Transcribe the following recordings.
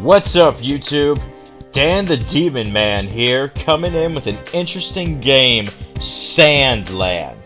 What's up, YouTube? Dan the Demon Man here, coming in with an interesting game, Sandland.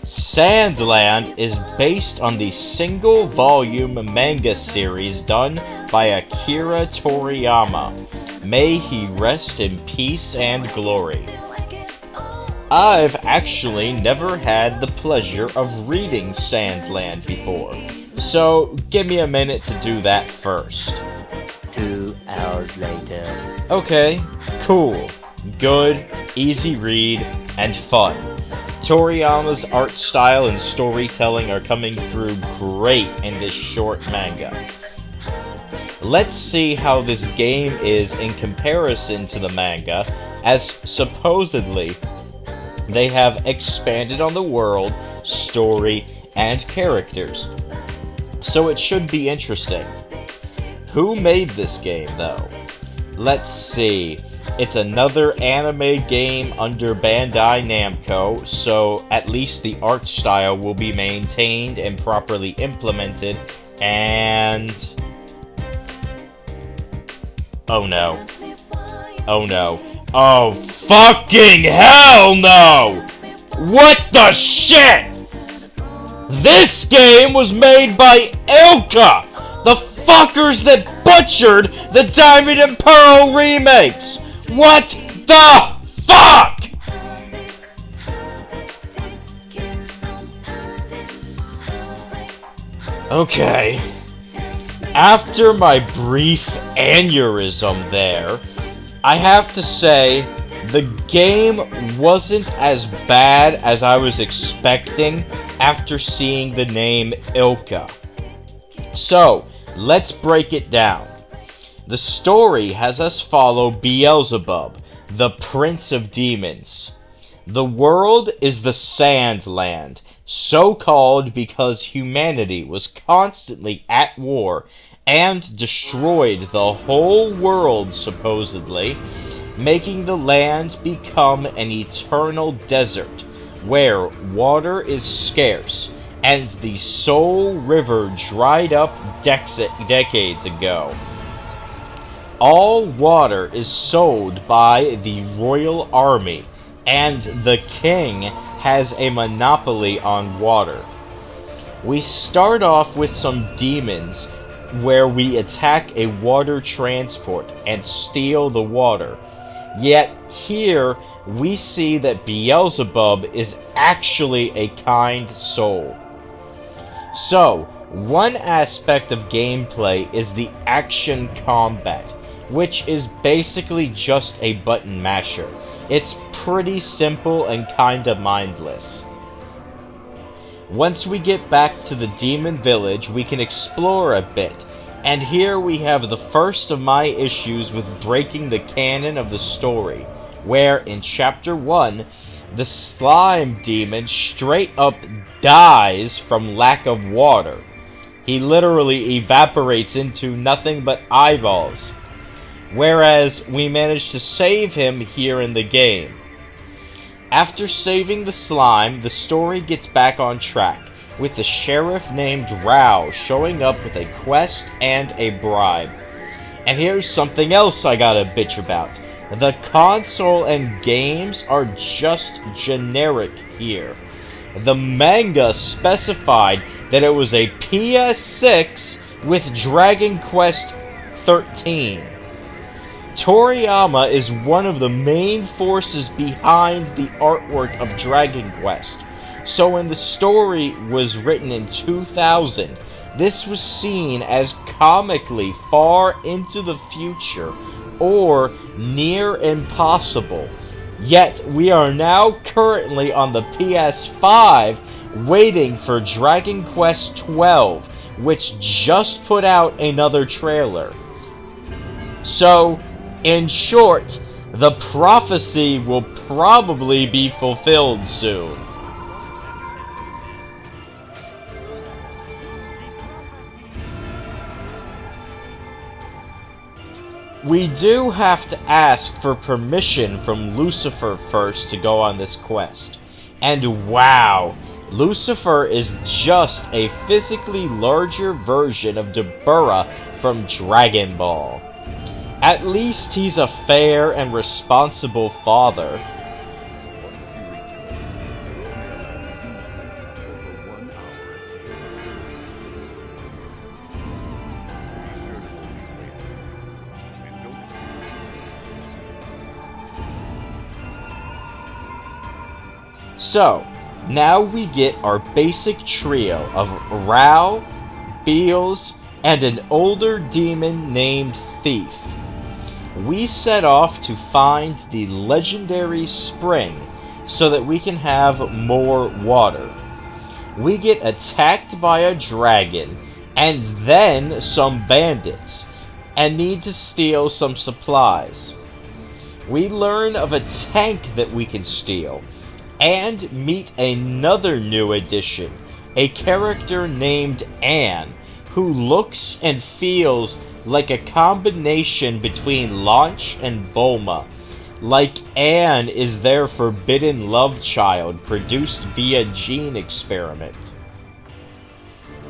Sandland is based on the single-volume manga series done by Akira Toriyama. May he rest in peace and glory. I've actually never had the pleasure of reading Sandland before, so give me a minute to do that first. 2 hours later. Okay, cool, good, easy read, and fun. Toriyama's art style and storytelling are coming through great in this short manga. Let's see how this game is in comparison to the manga, as supposedly they have expanded on the world, story, and characters. So it should be interesting. Who made this game, though? Let's see. It's another anime game under Bandai Namco, so at least the art style will be maintained and properly implemented, and... oh no. Oh no. Oh fucking hell no! What the shit?! This game was made by ILCA! The fuckers that butchered the Diamond and Pearl remakes! What the fuck?! Okay. After my brief aneurysm there, I have to say, the game wasn't as bad as I was expecting after seeing the name ILCA. So, let's break it down. The story has us follow Beelzebub, the Prince of Demons. The world is the Sandland, so called because humanity was constantly at war and destroyed the whole world, supposedly, making the land become an eternal desert, where water is scarce, and the Soul River dried up decades ago. All water is sold by the royal army, and the king has a monopoly on water. We start off with some demons, where we attack a water transport and steal the water. Yet here, we see that Beelzebub is actually a kind soul. So, one aspect of gameplay is the action combat, which is basically just a button masher. It's pretty simple and kinda mindless. Once we get back to the demon village, we can explore a bit, and here we have the first of my issues with breaking the canon of the story, where in Chapter 1, the slime demon straight up dies from lack of water. He literally evaporates into nothing but eyeballs. Whereas we managed to save him here in the game. After saving the slime, the story gets back on track, with the sheriff named Rao showing up with a quest and a bribe. And here's something else I gotta bitch about. The console and games are just generic here. The manga specified that it was a PS6 with Dragon Quest XIII. Toriyama is one of the main forces behind the artwork of Dragon Quest. So when the story was written in 2000, this was seen as comically far into the future, or near impossible. Yet we are now currently on the PS5 waiting for Dragon Quest XII, which just put out another trailer. So, in short, the prophecy will probably be fulfilled soon. We do have to ask for permission from Lucifer first to go on this quest. And wow, Lucifer is just a physically larger version of Dabura from Dragon Ball. At least he's a fair and responsible father. So, now we get our basic trio of Rao, Beals, and an older demon named Thief. We set off to find the legendary spring so that we can have more water. We get attacked by a dragon and then some bandits and need to steal some supplies. We learn of a tank that we can steal and meet another new addition, a character named Anne, who looks and feels like a combination between Launch and Bulma. Like Anne is their forbidden love child produced via gene experiment.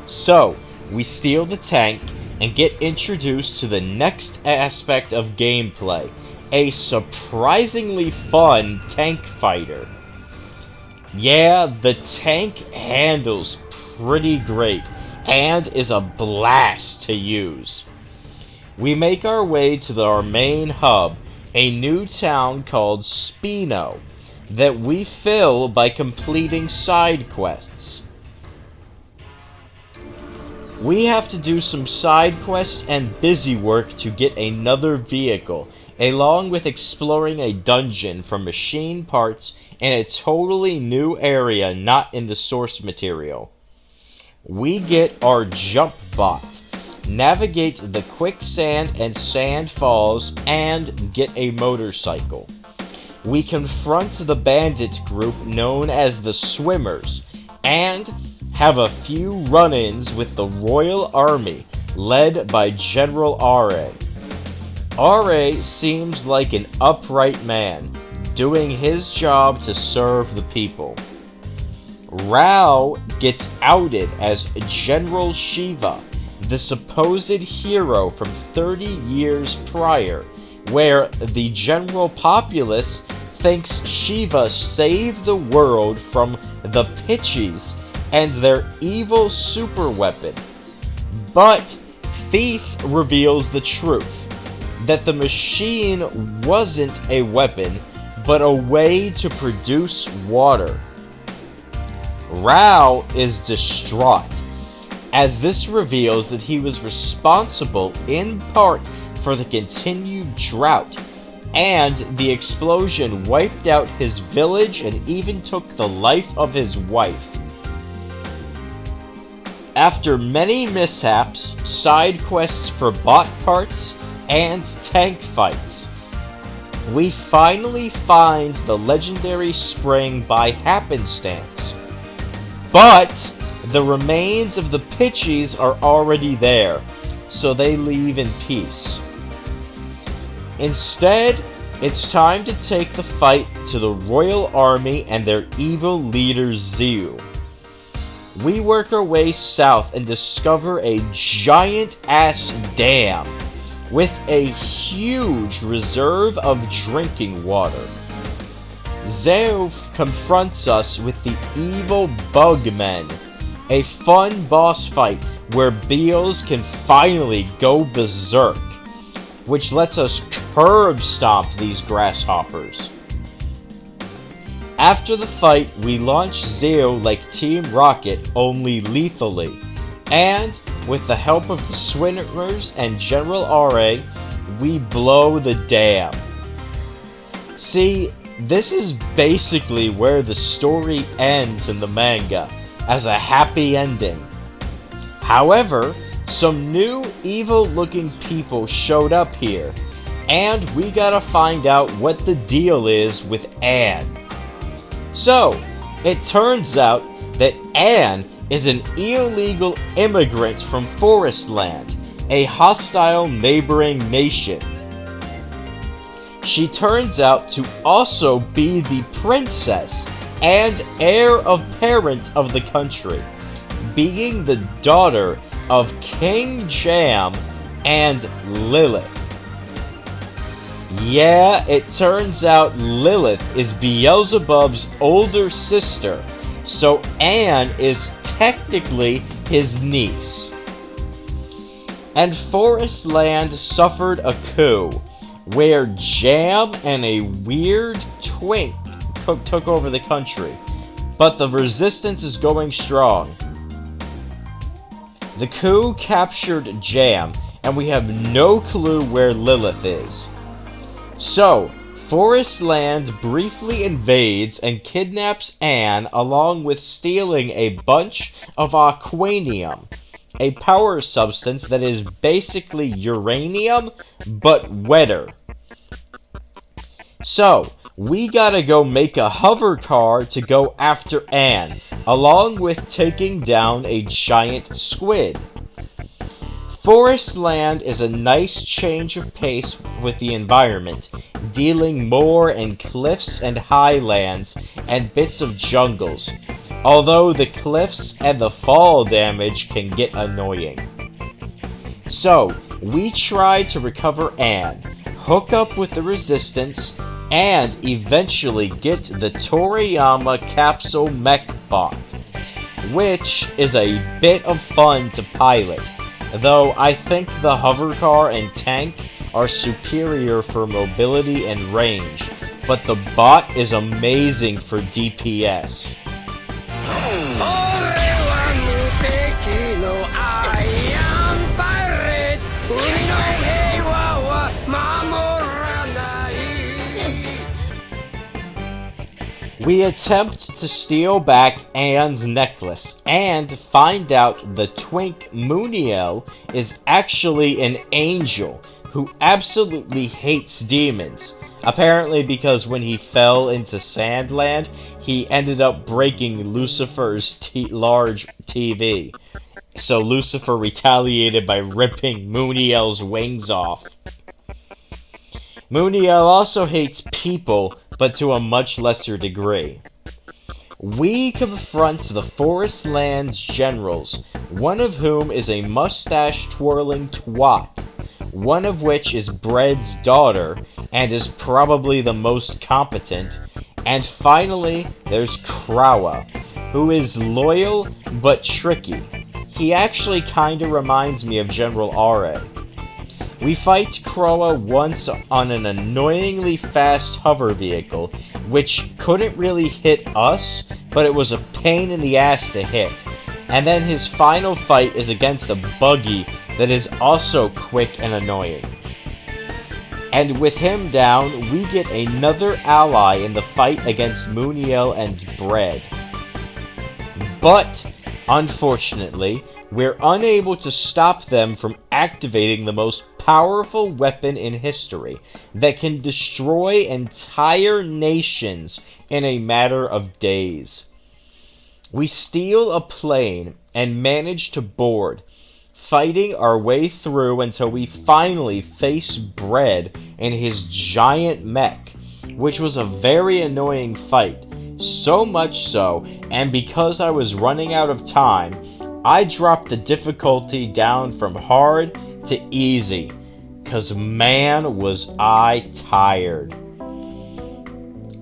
So, we steal the tank and get introduced to the next aspect of gameplay, a surprisingly fun tank fighter. Yeah, the tank handles pretty great and is a blast to use. We make our way to our main hub, a new town called Spino, that we fill by completing side quests. We have to do some side quests and busy work to get another vehicle, along with exploring a dungeon for machine parts in a totally new area not in the source material. We get our jump bot, navigate the quicksand and sand falls, and get a motorcycle. We confront the bandit group known as the Swimmers, and have a few run-ins with the Royal Army, led by General R.A. R.A. seems like an upright man, doing his job to serve the people. Rao gets outed as General Shiva, the supposed hero from 30 years prior, where the general populace thinks Shiva saved the world from the Pitchies and their evil super weapon. But Thief reveals the truth, that the machine wasn't a weapon, but a way to produce water. Rao is distraught, as this reveals that he was responsible in part for the continued drought, and the explosion wiped out his village and even took the life of his wife. After many mishaps, side quests for bot parts, and tank fights, we finally find the legendary spring by happenstance. But the remains of the Pitchies are already there, so they leave in peace. Instead, it's time to take the fight to the Royal Army and their evil leader Zeo. We work our way south and discover a giant-ass dam with a huge reserve of drinking water. Zeo confronts us with the evil Bugmen, a fun boss fight where Beals can finally go berserk, which lets us curb stomp these grasshoppers. After the fight, we launch Zeo like Team Rocket, only lethally, and with the help of the Swimmers and General R.A., we blow the dam. See, this is basically where the story ends in the manga, as a happy ending. However, some new evil-looking people showed up here, and we gotta find out what the deal is with Anne. So, it turns out that Anne is an illegal immigrant from Forestland, a hostile neighboring nation. She turns out to also be the princess and heir apparent of the country, being the daughter of King Jam and Lilith. Yeah, it turns out Lilith is Beelzebub's older sister, so Anne is technically his niece. And Forest Land suffered a coup, where Jam and a weird twink took over the country, but the resistance is going strong. The coup captured Jam, and we have no clue where Lilith is. So, Forest Land briefly invades and kidnaps Anne, along with stealing a bunch of aquanium, a power substance that is basically uranium, but wetter. So, we gotta go make a hover car to go after Anne, along with taking down a giant squid. Forest Land is a nice change of pace with the environment, dealing more in cliffs and highlands and bits of jungles, although the cliffs and the fall damage can get annoying. So, we try to recover Anne, hook up with the Resistance, and eventually get the Toriyama capsule mech bot, which is a bit of fun to pilot, though I think the hover car and tank are superior for mobility and range, but the bot is amazing for DPS. We attempt to steal back Anne's necklace and find out the twink Mooniel is actually an angel who absolutely hates demons. Apparently because when he fell into Sandland, he ended up breaking Lucifer's large TV. So Lucifer retaliated by ripping Mooniel's wings off. Mooniel also hates people, but to a much lesser degree. We confront the Forest Land's generals, one of whom is a mustache-twirling twat, one of which is Bread's daughter, and is probably the most competent, and finally, there's Krawa, who is loyal but tricky. He actually kinda reminds me of General R.A. We fight Krawa once on an annoyingly fast hover vehicle, which couldn't really hit us, but it was a pain in the ass to hit. And then his final fight is against a buggy that is also quick and annoying. And with him down, we get another ally in the fight against Mooniel and Bread. But, unfortunately, we're unable to stop them from activating the most powerful weapon in history that can destroy entire nations in a matter of days. We steal a plane and manage to board, fighting our way through until we finally face Bread in his giant mech, which was a very annoying fight. So much so, and because I was running out of time, I dropped the difficulty down from hard to easy, 'cause man was I tired.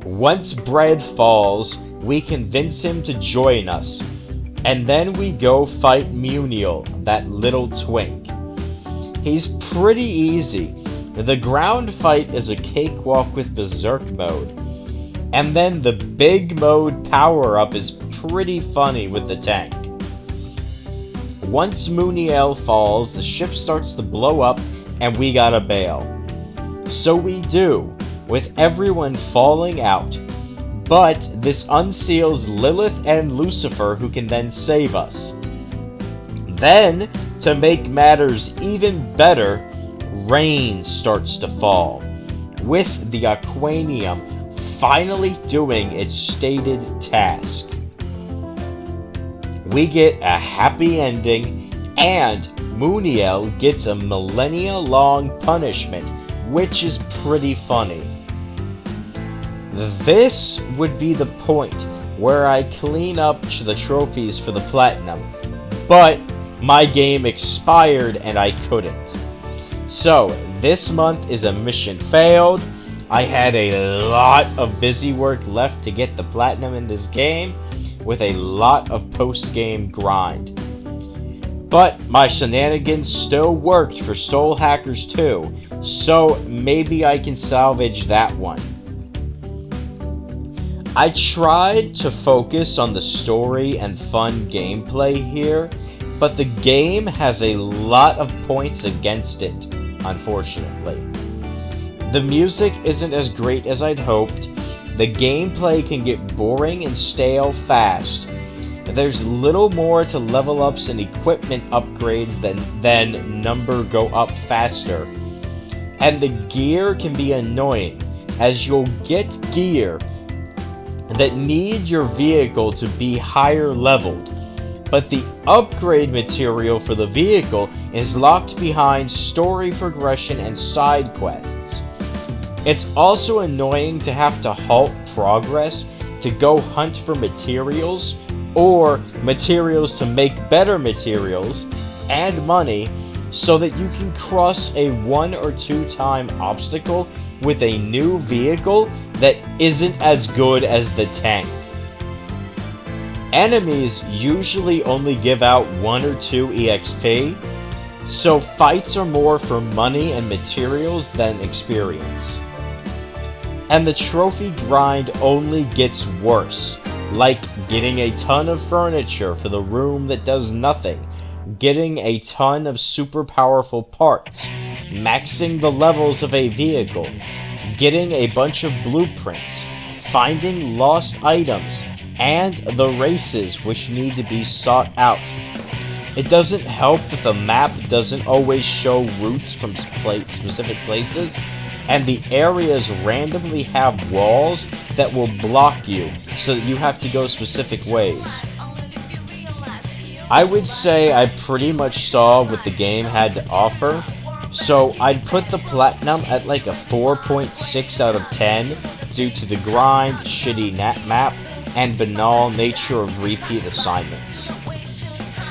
Once Bread falls, we convince him to join us, and then we go fight Mooniel, that little twink. He's pretty easy. The ground fight is a cakewalk with Berserk mode, and then the big mode power-up is pretty funny with the tank. Once Mooniel falls, the ship starts to blow up, and we gotta bail. So we do, with everyone falling out. But this unseals Lilith and Lucifer, who can then save us. Then, to make matters even better, rain starts to fall, with the aquanium finally doing its stated task. We get a happy ending, and Mooniel gets a millennia-long punishment, which is pretty funny. This would be the point where I clean up the trophies for the platinum, but my game expired and I couldn't. So, This month is a mission failed. I had a lot of busy work left to get the platinum in this game, with a lot of post-game grind. But my shenanigans still worked for Soul Hackers 2, so maybe I can salvage that one. I tried to focus on the story and fun gameplay here, but the game has a lot of points against it, unfortunately. The music isn't as great as I'd hoped, the gameplay can get boring and stale fast, there's little more to level ups and equipment upgrades than number go up faster, and the gear can be annoying, as you'll get gear that need your vehicle to be higher leveled, but the upgrade material for the vehicle is locked behind story progression and side quests. It's also annoying to have to halt progress to go hunt for materials, or materials to make better materials, and money, so that you can cross a 1 or 2 time obstacle with a new vehicle that isn't as good as the tank. Enemies usually only give out 1 or 2 EXP, so fights are more for money and materials than experience. And the trophy grind only gets worse, like getting a ton of furniture for the room that does nothing, getting a ton of super powerful parts, maxing the levels of a vehicle, getting a bunch of blueprints, finding lost items, and the races which need to be sought out. It doesn't help that the map doesn't always show routes from specific places, and the areas randomly have walls that will block you, so that you have to go specific ways. I would say I pretty much saw what the game had to offer, so I'd put the platinum at like a 4.6 out of 10 due to the grind, shitty map, and banal nature of repeat assignments.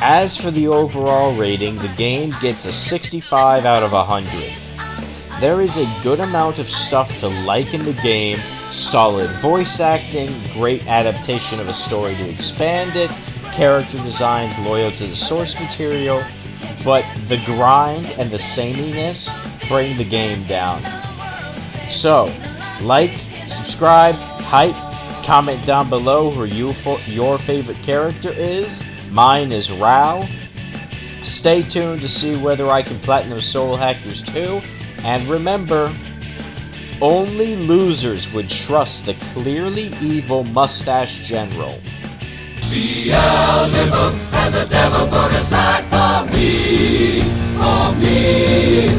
As for the overall rating, the game gets a 65 out of 100. There is a good amount of stuff to like in the game, solid voice acting, great adaptation of a story to expand it, character designs loyal to the source material, but the grind and the sameness bring the game down. So, like, subscribe, hype, comment down below who your favorite character is. Mine is Rao. Stay tuned to see whether I can platinum Soul Hackers 2. And remember, only losers would trust the clearly evil Mustache General. Beelzebub has a devil put aside for me, for me.